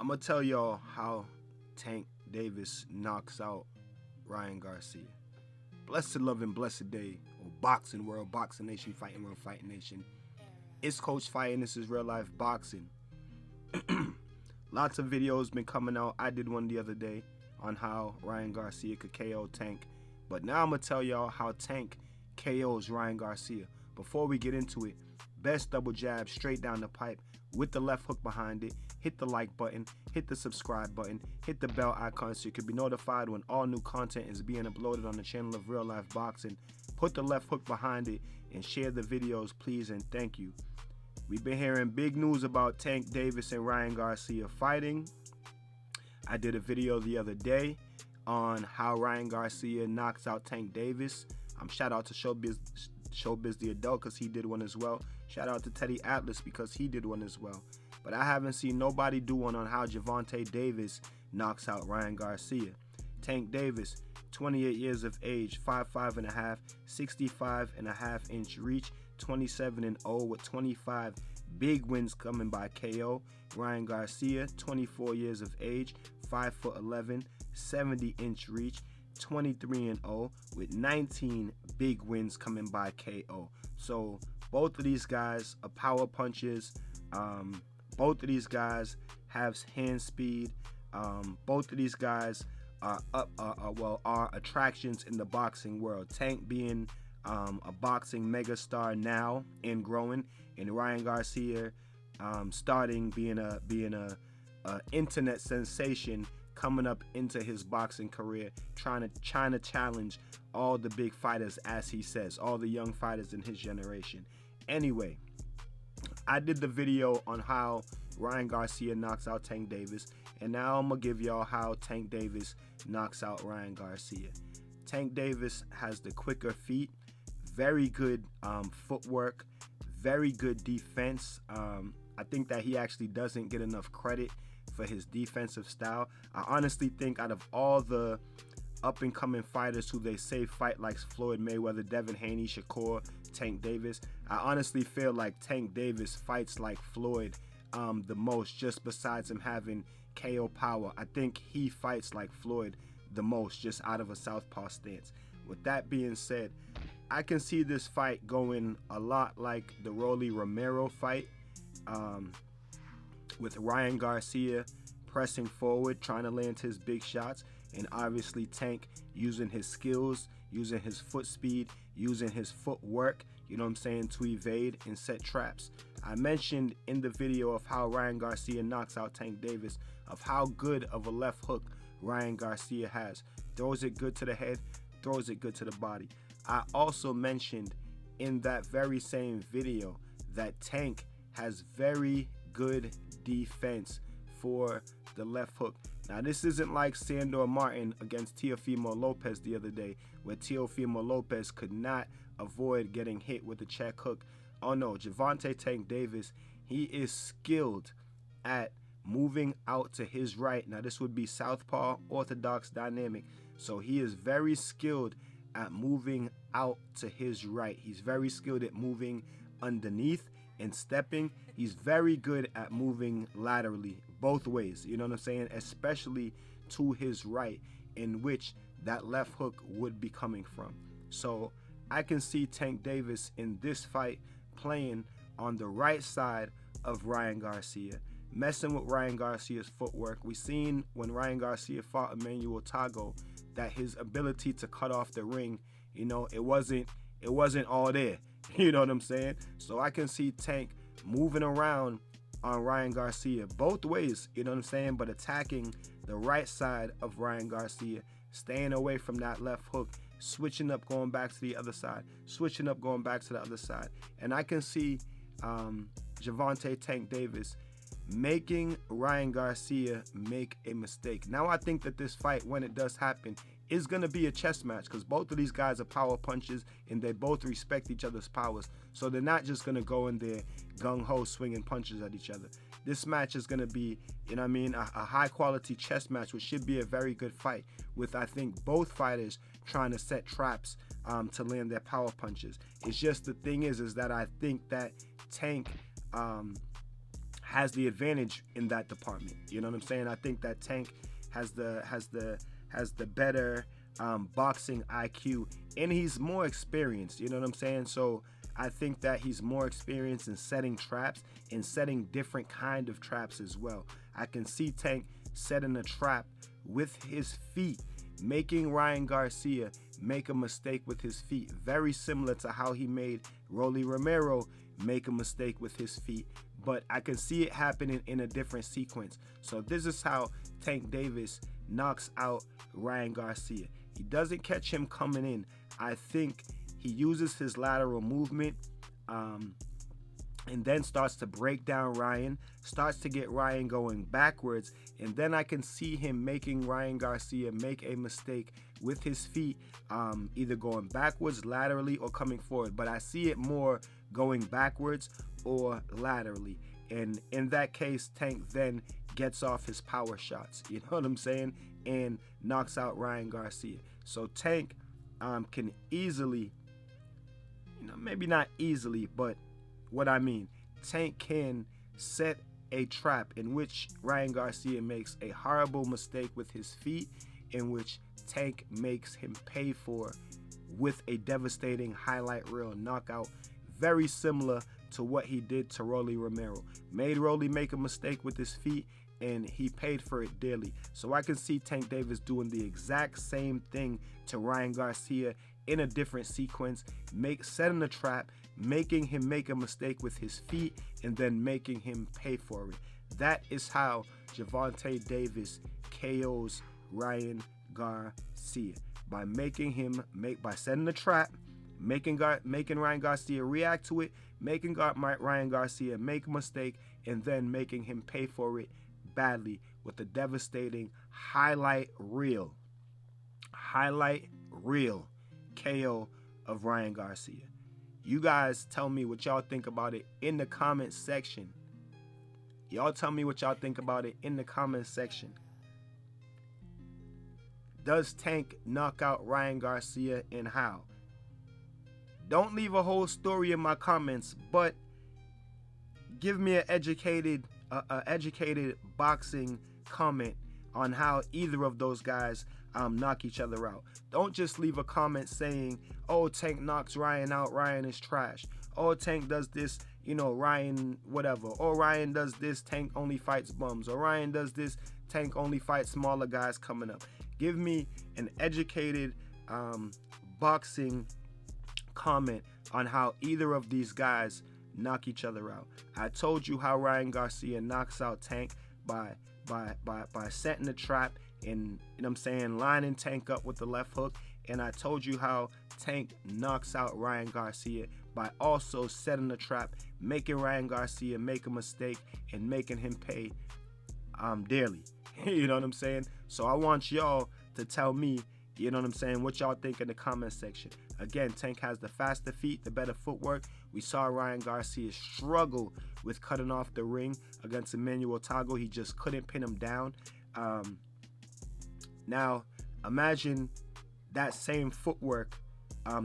I'm going to tell y'all how Tank Davis knocks out Ryan Garcia. Blessed love and blessed day, or boxing world, boxing nation, fighting world, fighting nation. It's Coach Fighting. This is real life boxing. Lots of videos been coming out. I did one the other day on how Ryan Garcia could KO Tank. But now I'm going to tell y'all how Tank KOs Ryan Garcia. Before we get into it, best double jab straight down the pipe with the left hook behind it. Hit the like button, hit the subscribe button, hit the bell icon so you can be notified when all new content is being uploaded on the channel of Real Life Boxing. Put the left hook behind it and share the videos, please, and thank you. We've been hearing big news about Tank Davis and Ryan Garcia fighting. I did a video the other day on how Ryan Garcia knocks out Tank Davis. Shout out to Showbiz the Adult because he did one as well. Shout out to Teddy Atlas because he did one as well. But I haven't seen nobody do one on how Gervonta Davis knocks out Ryan Garcia. Tank Davis, 28 years of age, 5'5.5", 65.5 inch reach, 27-0 with 25 big wins coming by KO. Ryan Garcia, 24 years of age, 5'11", 70 inch reach, 23-0 with 19 big wins coming by KO. So both of these guys are power punches. Both of these guys have hand speed. Both of these guys are attractions in the boxing world. Tank being a boxing megastar now and growing, and Ryan Garcia starting being a internet sensation coming up into his boxing career, trying to challenge all the big fighters, as he says, all the young fighters in his generation. Anyway, I did the video on how Ryan Garcia knocks out Tank Davis, and now I'm gonna give y'all how Tank Davis knocks out Ryan Garcia. Tank Davis has the quicker feet, very good footwork, very good defense. I think that he actually doesn't get enough credit for his defensive style. I honestly think out of all the up-and-coming fighters who they say fight like Floyd Mayweather, Devin Haney, Shakur, Tank Davis, I honestly feel like Tank Davis fights like Floyd the most, just besides him having KO power. I think he fights like Floyd the most, just out of a southpaw stance. With that being said, I can see this fight going a lot like the Rolly Romero fight, with Ryan Garcia pressing forward, trying to land his big shots, and obviously Tank using his skills, using his foot speed, using his footwork, you know what I'm saying, to evade and set traps. I mentioned in the video of how Ryan Garcia knocks out Tank Davis, of how good of a left hook Ryan Garcia has. Throws it good to the head, throws it good to the body. I also mentioned in that very same video that Tank has very good defense for the left hook. Now, this isn't like Sandor Martin against Teofimo Lopez the other day, where Teofimo Lopez could not avoid getting hit with the check hook. Oh no, Gervonta Tank Davis, he is skilled at moving out to his right. Now, this would be southpaw, orthodox, dynamic. So he is very skilled at moving out to his right. He's very skilled at moving underneath and stepping. He's very good at moving laterally, both ways, you know what I'm saying, especially to his right, in which that left hook would be coming from. So I can see Tank Davis in this fight playing on the right side of Ryan Garcia, messing with Ryan Garcia's footwork. We seen when Ryan Garcia fought Emmanuel Tago that his ability to cut off the ring, you know, it wasn't all there. You know what I'm saying? So I can see Tank moving around on Ryan Garcia both ways, you know what I'm saying, but attacking the right side of Ryan Garcia, staying away from that left hook, switching up, going back to the other side, switching up, going back to the other side. And I can see Gervonta Tank Davis making Ryan Garcia make a mistake. Now I think that this fight, when it does happen, is going to be a chess match, because both of these guys are power punches and they both respect each other's powers. So they're not just going to go in there gung-ho swinging punches at each other. This match is going to be, you know what I mean, a high-quality chess match, which should be a very good fight, with, I think, both fighters trying to set traps to land their power punches. It's just the thing is that I think that Tank has the advantage in that department. You know what I'm saying? I think that Tank has the better boxing IQ, and he's more experienced. You know what I'm saying? So I think that he's more experienced in setting traps and setting different kind of traps as well. I can see Tank setting a trap with his feet, making Ryan Garcia make a mistake with his feet, very similar to how he made Rolly Romero make a mistake with his feet. But I can see it happening in a different sequence. So this is how Tank Davis knocks out Ryan Garcia. He doesn't catch him coming in. I think he uses his lateral movement and then starts to break down Ryan, starts to get Ryan going backwards, and then I can see him making Ryan Garcia make a mistake with his feet, either going backwards laterally or coming forward. But I see it more going backwards or laterally. And in that case, Tank then gets off his power shots, you know what I'm saying, and knocks out Ryan Garcia. So Tank can easily, maybe not easily, but what I mean, Tank can set a trap in which Ryan Garcia makes a horrible mistake with his feet, in which Tank makes him pay for with a devastating highlight reel knockout, very similar to what he did to Rolly Romero. Made Rolly make a mistake with his feet, and he paid for it dearly. So I can see Tank Davis doing the exact same thing to Ryan Garcia in a different sequence, setting a trap, making him make a mistake with his feet, and then making him pay for it. That is how Gervonta Davis KOs Ryan Garcia, by by setting the trap, making Ryan Garcia react to it, making Ryan Garcia make a mistake, and then making him pay for it badly with a devastating highlight reel KO of Ryan Garcia. You guys tell me what y'all think about it in the comment section. Y'all tell me what y'all think about it in the comment section. Does Tank knock out Ryan Garcia, and how? Don't leave a whole story in my comments, but give me an educated boxing comment on how either of those guys knock each other out. Don't just leave a comment saying, oh, Tank knocks Ryan out, Ryan is trash. Oh, Tank does this, Ryan whatever. Or Ryan does this, Tank only fights bums. Or Ryan does this, Tank only fights smaller guys coming up. Give me an educated boxing comment on how either of these guys knock each other out. I told you how Ryan Garcia knocks out Tank by setting the trap and, lining Tank up with the left hook. And I told you how Tank knocks out Ryan Garcia by also setting the trap, making Ryan Garcia make a mistake, and making him pay dearly. You know what I'm saying? So I want y'all to tell me, what y'all think in the comment section. Again, Tank has the faster feet, the better footwork. We saw Ryan Garcia struggle with cutting off the ring against Emmanuel Tago. He just couldn't pin him down. Now, imagine that same footwork,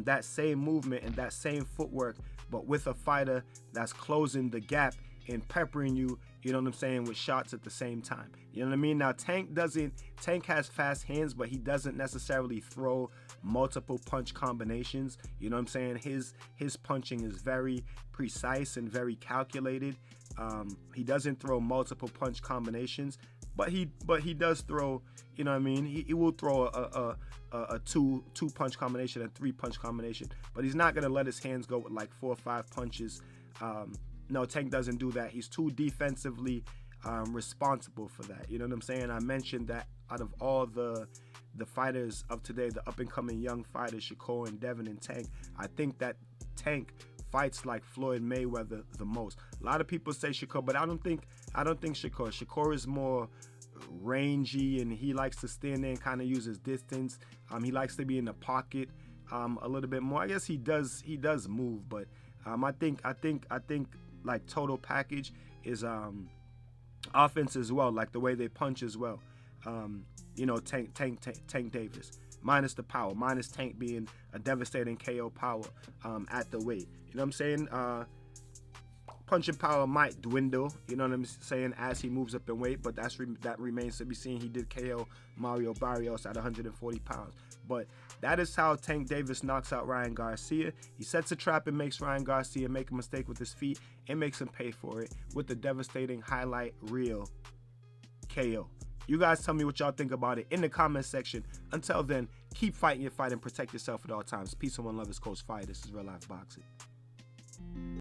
that same movement, and that same footwork, but with a fighter that's closing the gap and peppering you, with shots at the same time. You know what I mean? Now, Tank has fast hands, but he doesn't necessarily throw multiple punch combinations. You know what I'm saying? His punching is very precise and very calculated. He doesn't throw multiple punch combinations, but he does throw, he will throw a two punch combination, a 3-punch combination, but he's not going to let his hands go with like 4 or 5 punches. No, Tank doesn't do that. He's too defensively responsible for that. You know what I'm saying? I mentioned that out of all the fighters of today, the up-and-coming young fighters, Shakur and Devin and Tank, I think that Tank fights like Floyd Mayweather the most. A lot of people say Shakur, but I don't think Shakur. Shakur is more rangy, and he likes to stand there and kind of use his distance. He likes to be in the pocket a little bit more. I guess he does move, but I think like total package is offense as well, like the way they punch as well. Tank Davis, minus the power, minus Tank being a devastating KO power at the weight. You know what I'm saying? punching power might dwindle, you know what I'm saying, as he moves up in weight, but that remains to be seen. He did KO Mario Barrios at 140 pounds. But that is how Tank Davis knocks out Ryan Garcia. He sets a trap and makes Ryan Garcia make a mistake with his feet and makes him pay for it with the devastating highlight reel KO. You guys tell me what y'all think about it in the comment section. Until then, keep fighting your fight and protect yourself at all times. Peace and one love. It's Coach Fire. This is Real Life Boxing.